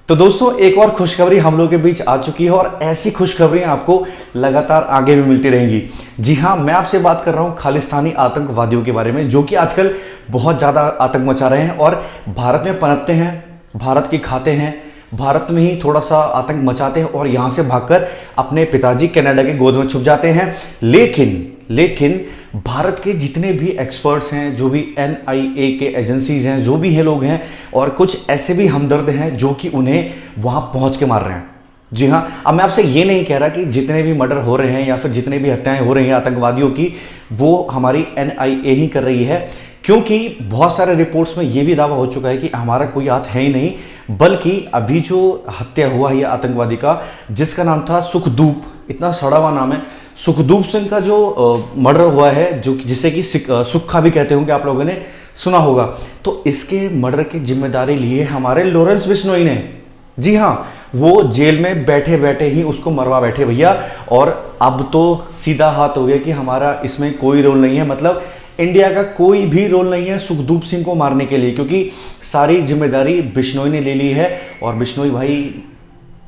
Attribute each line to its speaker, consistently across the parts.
Speaker 1: तो दोस्तों एक और खुशखबरी हम लोगों के बीच आ चुकी है और ऐसी खुशखबरियां आपको लगातार आगे भी मिलती रहेंगी। जी हाँ, मैं आपसे बात कर रहा हूं खालिस्तानी आतंकवादियों के बारे में, जो कि आजकल बहुत ज़्यादा आतंक मचा रहे हैं और भारत में पनपते हैं, भारत की खाते हैं, भारत में ही थोड़ा सा आतंक मचाते हैं और यहाँ से भागकर अपने पिताजी कनाडा के गोद में छुप जाते हैं। लेकिन भारत के जितने भी एक्सपर्ट्स हैं, जो भी एनआईए के एजेंसीज हैं, जो भी हैं लोग हैं, और कुछ ऐसे भी हमदर्द हैं जो कि उन्हें वहां पहुंच के मार रहे हैं। जी हाँ, अब मैं आपसे ये नहीं कह रहा कि जितने भी मर्डर हो रहे हैं या फिर जितने भी हत्याएं हो रही हैं आतंकवादियों की, वो हमारी एनआईए ही कर रही है, क्योंकि बहुत सारे रिपोर्ट्स में ये भी दावा हो चुका है कि हमारा कोई हाथ है ही नहीं, बल्कि अभी जो हत्या हुआ है आतंकवादी का, जिसका नाम था सुखदूप, इतना सड़ा हुआ नाम है, सुखदूप सिंह का जो मर्डर हुआ है, जो जिसे कि सुक्खा भी कहते होंगे, आप लोगों ने सुना होगा। तो इसके मर्डर की जिम्मेदारी लिए हमारे लॉरेंस बिश्नोई ने। जी हाँ, वो जेल में बैठे बैठे ही उसको मरवा बैठे भैया। और अब तो सीधा हाथ हो गया कि हमारा इसमें कोई रोल नहीं है, मतलब इंडिया का कोई भी रोल नहीं है सुखदूप सिंह को मारने के लिए, क्योंकि सारी जिम्मेदारी बिश्नोई ने ले ली है। और बिश्नोई भाई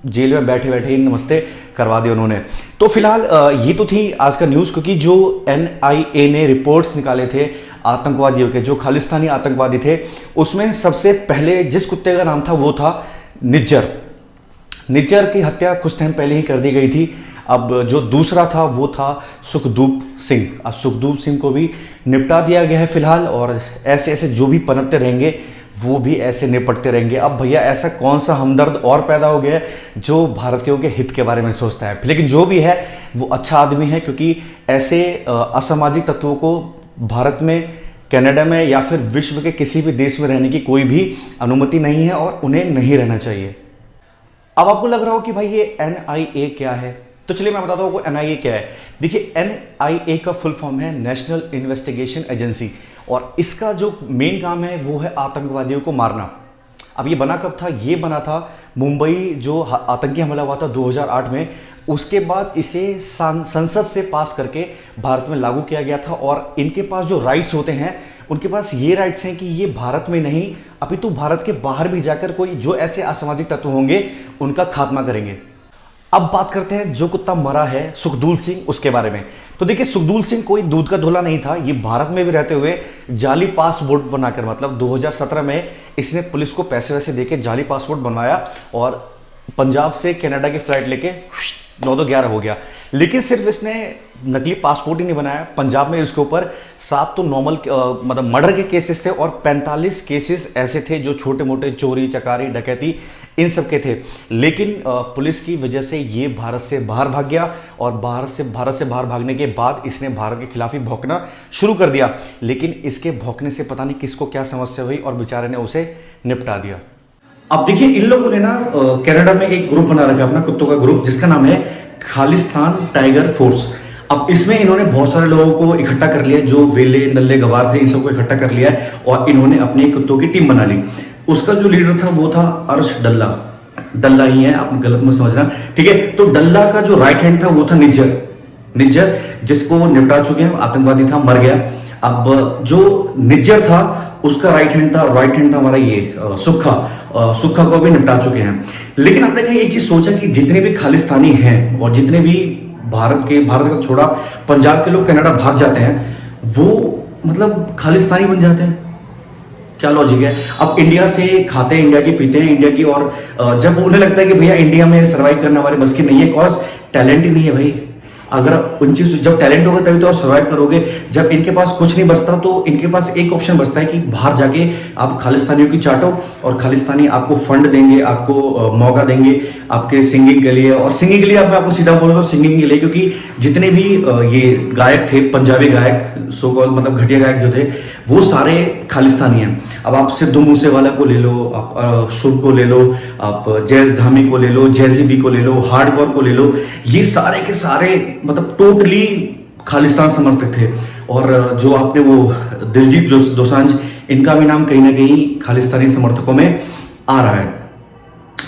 Speaker 1: जेल में बैठे बैठे ही नमस्ते करवा दिया उन्होंने। तो फिलहाल ये तो थी आज का न्यूज़, क्योंकि जो एनआईए ने रिपोर्ट्स निकाले थे आतंकवादियों के, जो खालिस्तानी आतंकवादी थे, उसमें सबसे पहले जिस कुत्ते का नाम था वो था निज्जर। निज्जर की हत्या कुछ टाइम पहले ही कर दी गई थी। अब जो दूसरा था वो था सुखदूप सिंह। अब सुखदूप सिंह को भी निपटा दिया गया है फिलहाल, और ऐसे ऐसे जो भी पनपते रहेंगे वो भी ऐसे निपटते रहेंगे। अब भैया ऐसा कौन सा हमदर्द और पैदा हो गया है जो भारतीयों के हित के बारे में सोचता है। लेकिन जो भी है वो अच्छा आदमी है, क्योंकि ऐसे असामाजिक तत्वों को भारत में, कनाडा में या फिर विश्व के किसी भी देश में रहने की कोई भी अनुमति नहीं है और उन्हें नहीं रहना चाहिए। अब आपको लग रहा हो कि भाई ये एनआईए क्या है, तो चलिए मैं बताता हूँ आपको एनआईए क्या है। देखिए, एनआईए का फुल फॉर्म है नेशनल इन्वेस्टिगेशन एजेंसी, और इसका जो मेन काम है वो है आतंकवादियों को मारना। अब ये बना कब था? ये बना था मुंबई जो आतंकी हमला हुआ था 2008 में, उसके बाद इसे संसद से पास करके भारत में लागू किया गया था। और इनके पास जो राइट्स होते हैं, उनके पास ये राइट्स हैं कि ये भारत में नहीं अपितु भारत के बाहर भी जाकर कोई जो ऐसे असामाजिक तत्व होंगे उनका खात्मा करेंगे। अब बात करते हैं जो कुत्ता मरा है सुखदूल सिंह, उसके बारे में। तो देखिए, सुखदूल सिंह कोई दूध का धोला नहीं था। ये भारत में भी रहते हुए जाली पासपोर्ट बनाकर, मतलब 2017 में इसने पुलिस को पैसे वैसे देके जाली पासपोर्ट बनवाया और पंजाब से कनाडा की फ्लाइट लेके 9-11 हो गया। लेकिन सिर्फ इसने नकली पासपोर्ट ही नहीं बनाया, पंजाब में इसके ऊपर 7 तो नॉर्मल मतलब मर्डर के केसेस थे और 45 केसेस ऐसे थे जो छोटे मोटे चोरी चकारी डकैती इन सब के थे। लेकिन पुलिस की वजह से ये भारत से बाहर भाग गया, और भारत से बाहर भागने के बाद इसने भारत के खिलाफ ही भौंकना शुरू कर दिया। लेकिन इसके भौंकने से पता नहीं किसको क्या समस्या हुई और बेचारे ने उसे निपटा दिया। अब देखिए, इन लोगों ने ना कनाडा में एक ग्रुप बना रखा है अपना, कुत्तों का ग्रुप, जिसका नाम है खालिस्तान टाइगर फोर्स। अब इसमें इन्होंने बहुत सारे लोगों को इकट्ठा कर लिया, जो वेले नल्ले गवार थे, इन सबको इकट्ठा कर लिया है और इन्होंने अपने कुत्तों की टीम बना ली। उसका जो लीडर था वो था अर्श डल्ला। डल्ला ही है, आप गलत मत समझना, ठीक है। तो डल्ला का जो राइट हैंड था वो था निज्जर, जिसको निपटा चुके हैं, आतंकवादी था, मर गया। अब जो निज्जर था उसका राइट हैंड था हमारा ये सुक्खा को भी निपटा चुके हैं। लेकिन आपने कहीं एक चीज सोचा कि जितने भी खालिस्तानी हैं और जितने भी भारत का छोड़ा पंजाब के लोग कनाडा भाग जाते हैं, वो मतलब खालिस्तानी बन जाते हैं? क्या लॉजिक है? अब इंडिया से खाते हैं, इंडिया की पीते हैं, इंडिया की, और जब उन्हें लगता है कि भैया इंडिया में सर्वाइव करना हमारे बस की नहीं है, कॉज टैलेंट ही नहीं है भाई। अगर उन चीज, जब टैलेंट होगा तभी तो आप सर्वाइव करोगे। जब इनके पास कुछ नहीं बचता तो इनके पास एक ऑप्शन बचता है कि बाहर जाके आप खालिस्तानियों की चाटो, और खालिस्तानी आपको फंड देंगे, आपको मौका देंगे आपके सिंगिंग के लिए। और सिंगिंग के लिए मैं आपको सीधा बोल रहा हूँ, सिंगिंग के लिए, क्योंकि जितने भी ये गायक थे, पंजाबी गायक, सो कॉल मतलब घटिया गायक जो थे, वो सारे खालिस्तानी हैं। अब आप सिद्धू मूसेवाला को ले लो, आप शुभ को ले लो, आप जैज धामी को ले लो, जैजी बी को ले लो, हार्डकोर को ले लो, ये सारे के सारे मतलब टोटली खालिस्तान समर्थक थे। और जो आपने वो दिलजीत दोसांझ, इनका भी नाम कहीं ना कहीं खालिस्तानी समर्थकों में आ रहा है।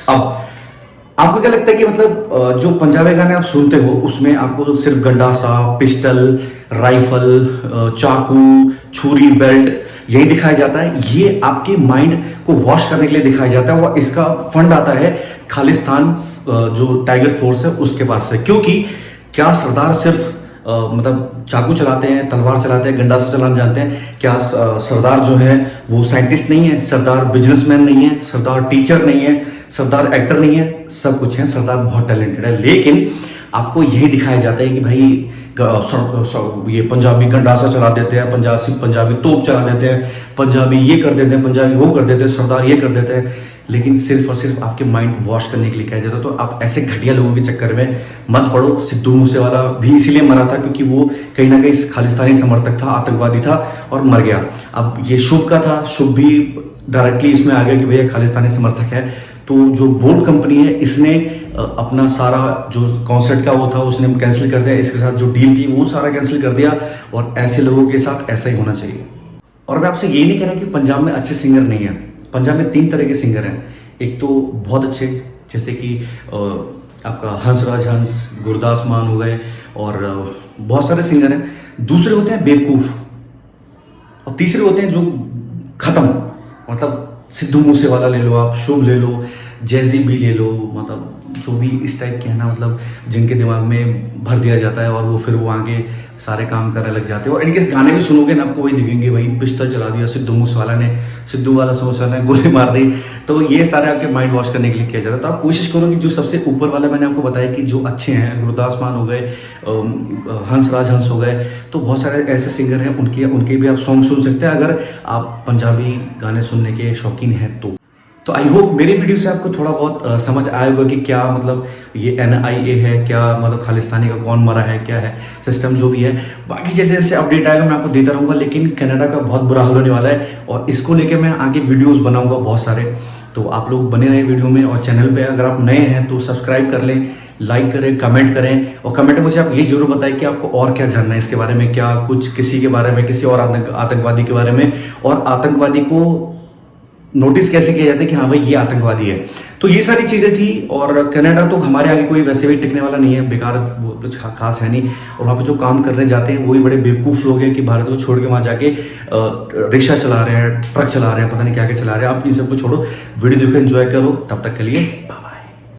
Speaker 1: अब आपको क्या लगता है कि मतलब जो पंजाबी गाने आप सुनते हो उसमें आपको सिर्फ गंडासा, पिस्टल, राइफल, चाकू, छुरी, बेल्ट, यही दिखाया जाता है, ये आपके माइंड को वॉश करने के लिए दिखाया जाता है। और इसका फंड आता है खालिस्तान जो टाइगर फोर्स है उसके पास से। क्योंकि क्या सरदार सिर्फ मतलब चाकू चलाते हैं, तलवार चलाते हैं, गंडासा चलाना जानते हैं? क्या सरदार जो है वो साइंटिस्ट नहीं है? सरदार बिजनेसमैन नहीं है? सरदार टीचर नहीं है? सरदार एक्टर नहीं है? सब कुछ है, सरदार बहुत टैलेंटेड है। लेकिन आपको यही दिखाया जाता है कि भाई ये पंजाबी गंडासा चला देते हैं, पंजाबी तोप चला देते हैं, पंजाबी ये कर देते हैं, पंजाबी वो कर देते हैं, सरदार ये कर देते हैं। लेकिन सिर्फ और सिर्फ आपके माइंड वॉश करने के लिए कहा जाता है। तो आप ऐसे घटिया लोगों के चक्कर में मत पड़ो। सिद्धू मूसेवाला भी इसीलिए मरा था क्योंकि वो कहीं ना कहीं खालिस्तानी समर्थक था, आतंकवादी था और मर गया। अब ये शुभ का था, शुभ भी डायरेक्टली इसमें आ गया कि भैया खालिस्तानी समर्थक है। तो जो बोल्ट कंपनी है इसने अपना सारा जो कॉन्सर्ट का वो था उसने कैंसिल कर दिया, इसके साथ जो डील थी वो सारा कैंसिल कर दिया। और ऐसे लोगों के साथ ऐसा ही होना चाहिए। और मैं आपसे यही नहीं कह रहा कि पंजाब में अच्छे सिंगर नहीं है। पंजाब में 3 तरह के सिंगर हैं। एक तो बहुत अच्छे, जैसे कि आपका हंसराज हंस, गुरदास मान हो गए और बहुत सारे सिंगर हैं। दूसरे होते हैं बेवकूफ़ और तीसरे होते हैं जो खत्म। मतलब सिद्धू मूसेवाला ले लो, आप शुभ ले लो, जैजी भी ले लो, मतलब जो भी इस टाइप के हैं ना, मतलब जिनके दिमाग में भर दिया जाता है और वो फिर वो आगे सारे काम करने लग जाते हैं। और इनके गाने भी सुनोगे ना आपको वही दिखेंगे, भाई पिस्टल चला दिया सिद्धू मूसेवाला ने गोली मार दी। तो ये सारे आपके माइंड वॉश करने के लिए किया जाता है। तो आप कोशिश करो कि जो सबसे ऊपर वाला मैंने आपको बताया कि जो अच्छे हैं, गुरदास मान हो गए, हंसराज हंस हो गए, तो बहुत सारे ऐसे सिंगर हैं, उनके भी आप सॉन्ग सुन सकते हैं अगर आप पंजाबी गाने सुनने के शौकीन हैं तो आई होप मेरी वीडियो से आपको थोड़ा बहुत समझ आया होगा कि क्या मतलब ये NIA है, क्या मतलब खालिस्तानी का कौन मरा है, क्या है सिस्टम जो भी है। बाकी जैसे जैसे अपडेट आएगा मैं आपको देता रहूँगा। लेकिन कनाडा का बहुत बुरा हाल होने वाला है और इसको लेकर मैं आगे वीडियोज़ बनाऊँगा बहुत सारे। तो आप लोग बने रहे वीडियो में। और चैनल पर अगर आप नए हैं तो सब्सक्राइब कर लें, लाइक करें, कमेंट करें। और कमेंट में मुझे आप ये जरूर बताएं कि आपको और क्या जानना है इसके बारे में, क्या कुछ किसी के बारे में, किसी और आतंकवादी के बारे में, और आतंकवादी को नोटिस कैसे किया जाता है कि हाँ भाई ये आतंकवादी है। तो ये सारी चीज़ें थी। और कनाडा तो हमारे आगे कोई वैसे भी टिकने वाला नहीं है, बेकार, वो कुछ खास है नहीं। और वहाँ पे जो काम करने जाते हैं वही बड़े बेवकूफ़ लोग हैं कि भारत को छोड़ के वहाँ जाके रिक्शा चला रहे हैं, ट्रक चला रहे हैं, पता नहीं क्या क्या चला रहे हैं। आप इन सबको छोड़ो, वीडियो देखो, एंजॉय करो। तब तक के लिए बाय।